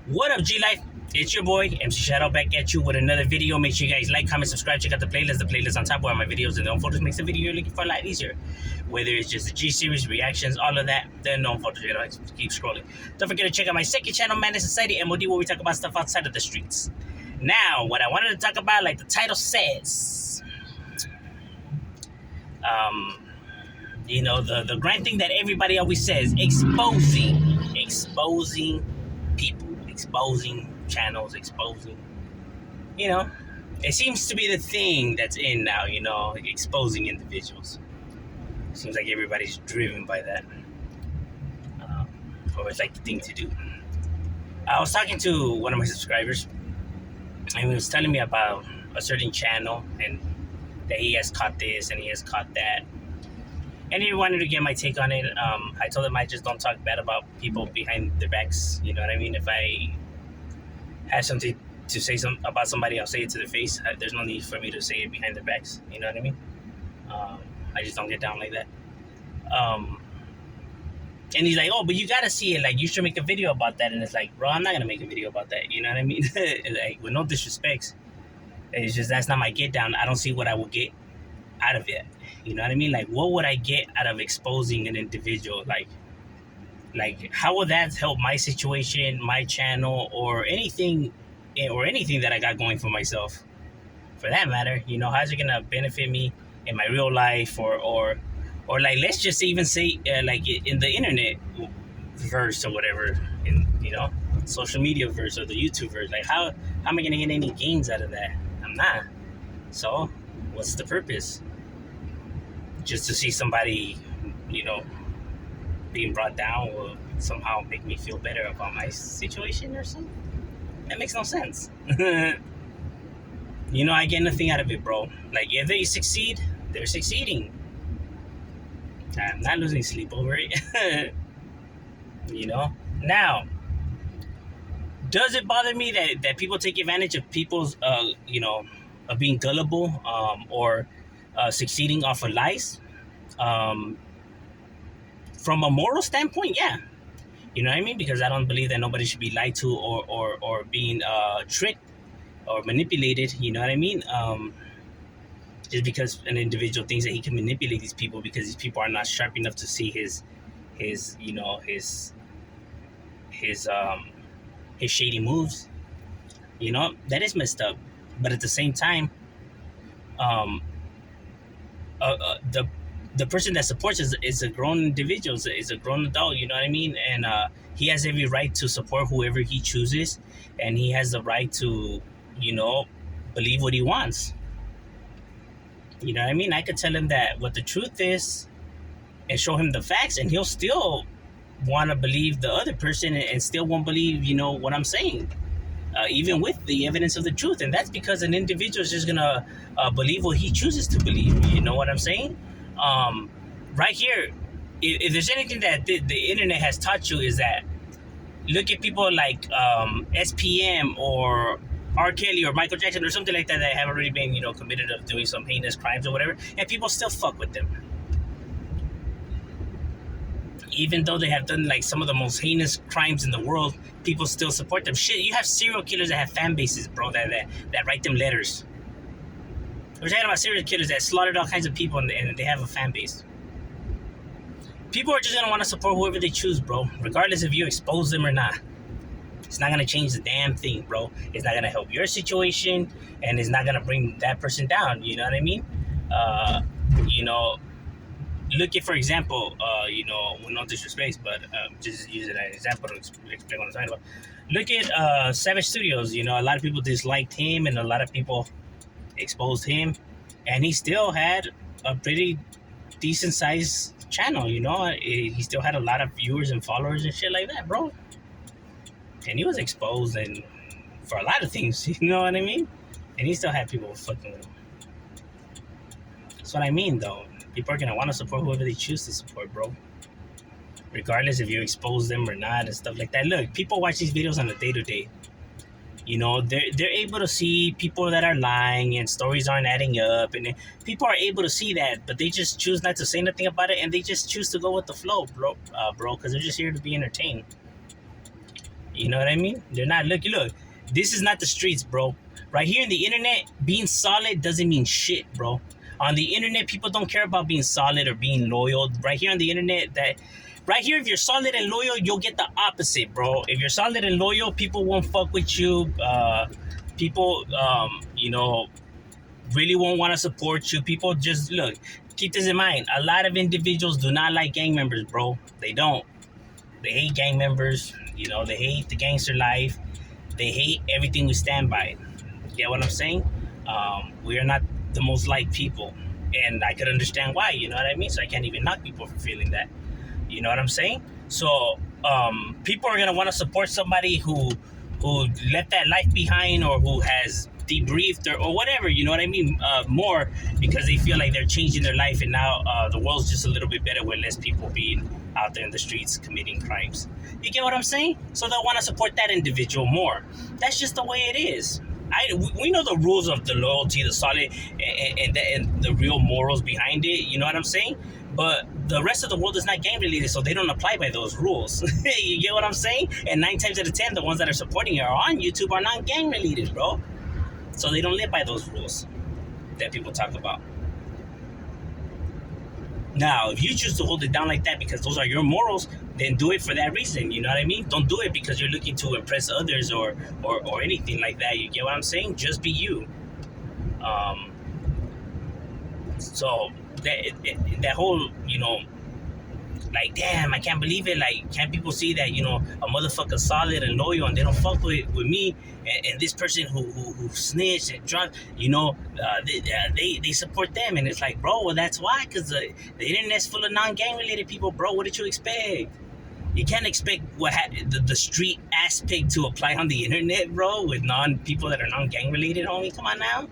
What up, G Life? It's your boy, MC Shadow, back at you with another video. Make sure you guys like, comment, subscribe, check out the playlist. The playlist on top where my videos and the photos makes the video you're looking for a lot easier. Whether it's just the G series, reactions, all of that, then no photos, you know, keep scrolling. Don't forget to check out my second channel, Madness Society, M.O.D, where we talk about stuff outside of the streets. Now, what I wanted to talk about, like the title says, the grand thing that everybody always says, exposing people, exposing channels, exposing, it seems to be the thing that's in now, exposing individuals. Seems like everybody's driven by that, or it's like the thing to do. I was talking to one of my subscribers, and he was telling me about a certain channel, and that he has caught this and he has caught that. And he wanted to get my take on it. I told him I just don't talk bad about people behind their backs. You know what I mean? If I have something to say about somebody, I'll say it to their face. There's no need for me to say it behind their backs. You know what I mean? I just don't get down like that. And he's like, oh, but you gotta see it. Like, you should make a video about that. And it's like, bro, I'm not gonna make a video about that. You know what I mean? Like, with no disrespects. It's just, that's not my get down. I don't see what I will get out of it. You know what I mean? Like, what would I get out of exposing an individual? Like how would that help my situation, my channel, or anything that I got going for myself, for that matter? How's it gonna benefit me in my real life, or like, let's just even say, like in the internet verse or whatever, in social media verse or the YouTube verse. Like, how am I gonna get any gains out of that? I'm not. So what's the purpose? Just to see somebody, being brought down will somehow make me feel better about my situation or something? That makes no sense. I get nothing out of it, bro. Like, if they succeed, they're succeeding. I'm not losing sleep over it. Now, does it bother me that people take advantage of people's, of being gullible, or succeeding off of lies? From a moral standpoint, yeah. You know what I mean? Because I don't believe that nobody should be lied to or being tricked or manipulated. You know what I mean? Just because an individual thinks that he can manipulate these people because these people are not sharp enough to see his shady moves. That is messed up. But at the same time, the person that supports is a grown individual, is a grown adult. You know what I mean? And he has every right to support whoever he chooses, and he has the right to, believe what he wants. You know what I mean? I could tell him that what the truth is and show him the facts, and he'll still want to believe the other person and still won't believe, what I'm saying, even with the evidence of the truth. And that's because an individual is just going to believe what he chooses to believe. You know what I'm saying? Right here, if there's anything that the internet has taught you, is that look at people like SPM or R. Kelly or Michael Jackson or something like that have already been, committed of doing some heinous crimes or whatever, and people still fuck with them. Even though they have done like some of the most heinous crimes in the world, people still support them. Shit, you have serial killers that have fan bases, bro, that write them letters. We're talking about serial killers that slaughtered all kinds of people and they have a fan base. People are just going to want to support whoever they choose, bro, regardless if you expose them or not. It's not going to change the damn thing, bro. It's not going to help your situation, and it's not going to bring that person down. You know what I mean? Look at, for example, with no disrespect, but just use it as an example to explain what I'm talking about. Look at Savage Studios. A lot of people disliked him, and a lot of people exposed him, and he still had a pretty decent sized channel. He still had a lot of viewers and followers and shit like that, bro. And he was exposed and for a lot of things, you know what I mean? And he still had people fucking with him. That's what I mean, though. People are gonna want to support whoever they choose to support, bro, regardless if you expose them or not and stuff like that. Look, people watch these videos on a day-to-day. They're able to see people that are lying and stories aren't adding up, and people are able to see that, but they just choose not to say nothing about it, and they just choose to go with the flow, bro, because they're just here to be entertained. You know what I mean? They're not. Look. This is not the streets, bro. Right here in the internet, being solid doesn't mean shit, bro. On the internet, people don't care about being solid or being loyal. Right here on the internet, right here, if you're solid and loyal, you'll get the opposite, bro. If you're solid and loyal, people won't fuck with you. People, really won't want to support you. People just look. Keep this in mind. A lot of individuals do not like gang members, bro. They don't. They hate gang members. They hate the gangster life. They hate everything we stand by. Get what I'm saying? We are not the most liked people, and I could understand why. You know what I mean? So I can't even knock people for feeling that. You know what I'm saying? So people are gonna want to support somebody who left that life behind, or who has debriefed, or whatever. You know what I mean? More because they feel like they're changing their life, and now the world's just a little bit better with less people being out there in the streets committing crimes. You get what I'm saying? So they'll want to support that individual more. That's just the way it is. We know the rules of the loyalty, the solid, and the real morals behind it. You know what I'm saying? But the rest of the world is not gang related, so they don't apply by those rules. You get what I'm saying? And 9 times out of 10, the ones that are supporting it are on YouTube are not gang related, bro. So they don't live by those rules that people talk about. Now, if you choose to hold it down like that because those are your morals, then do it for that reason. You know what I mean? Don't do it because you're looking to impress others or anything like that. You get what I'm saying? Just be you. So that whole, like, damn, I can't believe it. Like, can't people see that, a motherfucker solid and loyal and they don't fuck with me? And this person who snitched and drunk, they support them. And it's like, bro, well, that's why. Because the internet's full of non-gang related people, bro. What did you expect? You can't expect the street aspect to apply on the internet, bro, with people that are non-gang related, homie. Come on now.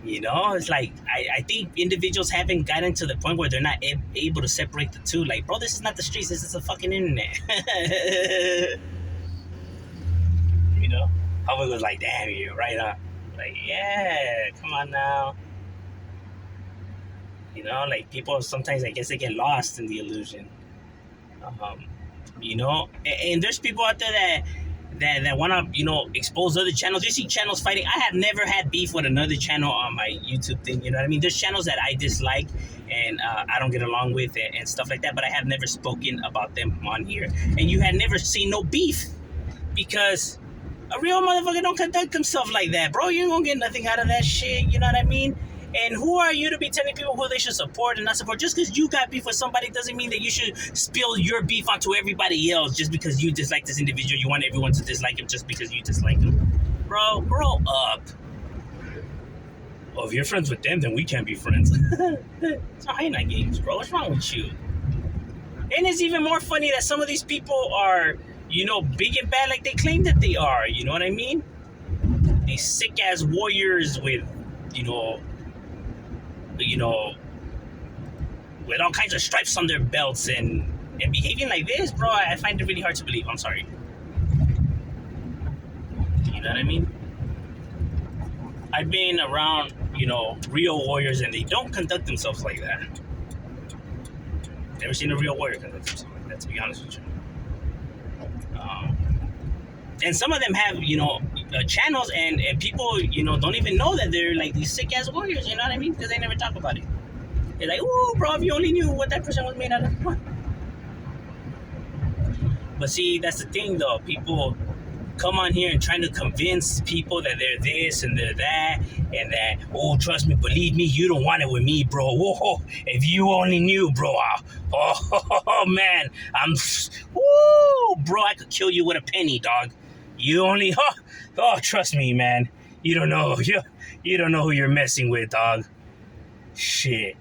It's like I think individuals haven't gotten to the point where they're not able to separate the two. Like, bro, this is not the streets. This is the fucking internet. How it was like, damn, you're right, huh? Like, yeah, come on now. Like, people sometimes, I guess, they get lost in the illusion. And there's people out there that want to, expose other channels. You see channels fighting. I have never had beef with another channel on my YouTube thing. You know what I mean? There's channels that I dislike and I don't get along with and stuff like that, but I have never spoken about them on here. And you had never seen no beef because a real motherfucker don't conduct himself like that, bro. You ain't gonna get nothing out of that shit. You know what I mean? And who are you to be telling people who they should support and not support? Just because you got beef with somebody doesn't mean that you should spill your beef onto everybody else just because you dislike this individual. You want everyone to dislike him just because you dislike him. Bro, grow up. Well, if you're friends with them, then we can't be friends. It's not high games, bro. What's wrong with you? And it's even more funny that some of these people are, big and bad like they claim that they are. You know what I mean? These sick-ass warriors with, with all kinds of stripes on their belts and behaving like this, bro, I find it really hard to believe. I'm sorry. You know what I mean? I've been around, real warriors, and they don't conduct themselves like that. Never seen a real warrior conduct themselves like that, to be honest with you. And some of them have, channels, and people, don't even know that they're like these sick ass warriors. You know what I mean? Because they never talk about it. They're like, "Ooh, bro, if you only knew what that person was made out of." But see, that's the thing, though. People come on here and trying to convince people that they're this and they're that, and that, oh, trust me, believe me, you don't want it with me, bro. Whoa, if you only knew, bro. Oh man, bro, I could kill you with a penny, dog. You only, trust me, man. You don't know, you don't know who you're messing with, dog. Shit,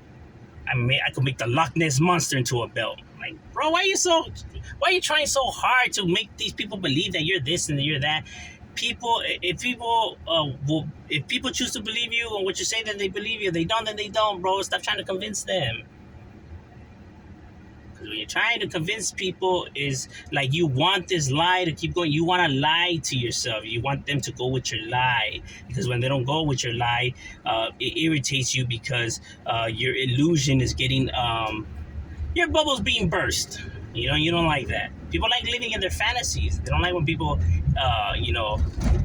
I could make the Loch Ness monster into a belt. Like, bro, why are you trying so hard to make these people believe that you're this and you're that? If people choose to believe you and what you say, then they believe you. They don't, then they don't, bro. Stop trying to convince them. Because when you're trying to convince people, is like you want this lie to keep going. You want to lie to yourself. You want them to go with your lie. Because when they don't go with your lie, it irritates you because your illusion is getting, your bubble's being burst. You don't like that. People like living in their fantasies. They don't like when people,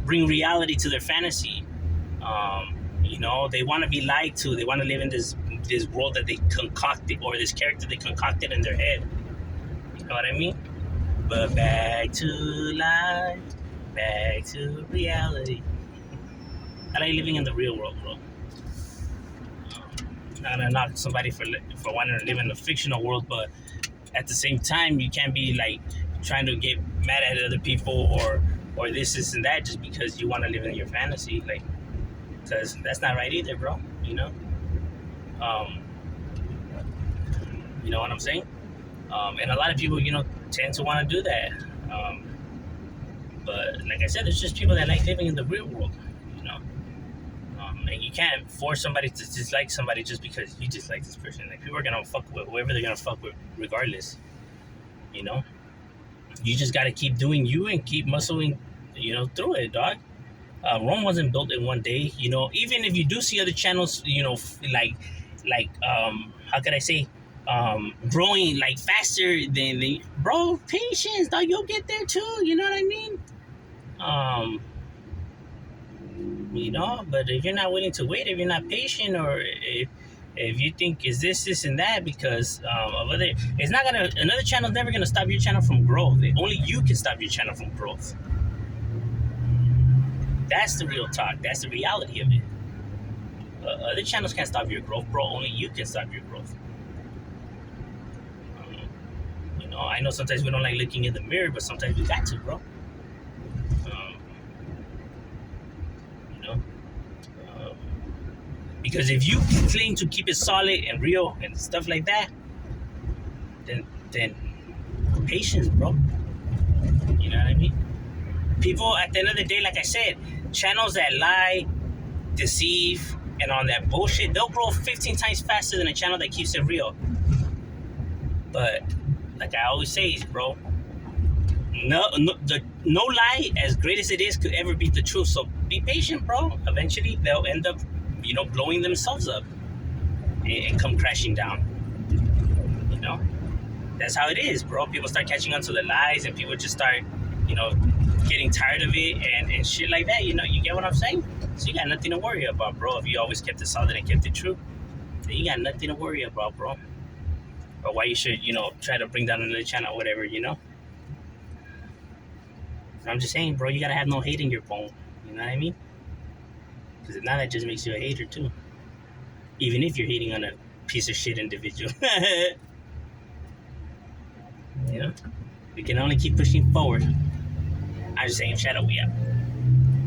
bring reality to their fantasy. They want to be lied to. They want to live in this world that they concocted, or this character they concocted in their head. You know what I mean? But back to life, back to reality. I like living in the real world, bro. Not gonna knock somebody for wanting to live in a fictional world, but at the same time, you can't be like trying to get mad at other people or this and that just because you want to live in your fantasy, like, because that's not right either, bro. Um, you know what I'm saying? And a lot of people, tend to want to do that. Um, but like I said, it's just people that like living in the real world, you know. And you can't force somebody to dislike somebody just because you dislike this person. Like, people are gonna fuck with whoever they're gonna fuck with, regardless. You know, you just gotta keep doing you and keep muscling, through it, dog. Rome wasn't built in one day. Even if you do see other channels, how could I say, growing like faster than the bro. Patience, dog. You'll get there too. You know what I mean? Um, but if you're not willing to wait, if you're not patient, or if you think is this and that because of other, it's not gonna, another channel's never gonna stop your channel from growth. Only you can stop your channel from growth. That's the real talk. That's the reality of it. Other channels can't stop your growth, bro. Only you can stop your growth. I know sometimes we don't like looking in the mirror, but sometimes we got to, bro. Um, you know, um, because if you claim to keep it solid and real and stuff like that, then patience, bro. You know what I mean? People, at the end of the day, like I said, channels that lie, deceive, and on that bullshit, they'll grow 15 times faster than a channel that keeps it real. But like I always say, bro, no lie, as great as it is, could ever beat the truth. So be patient, bro. Eventually, they'll end up, blowing themselves up and come crashing down. That's how it is, bro. People start catching on to the lies, and people just start, getting tired of it and shit like that. You get what I'm saying? So you got nothing to worry about, bro. If you always kept it solid and kept it true, then you got nothing to worry about, bro. Or why you should, try to bring down another channel or whatever, I'm just saying, bro, you gotta have no hate in your phone. You know what I mean? Because now that just makes you a hater too. Even if you're hating on a piece of shit individual. We can only keep pushing forward. I'm just saying, shout out, we out.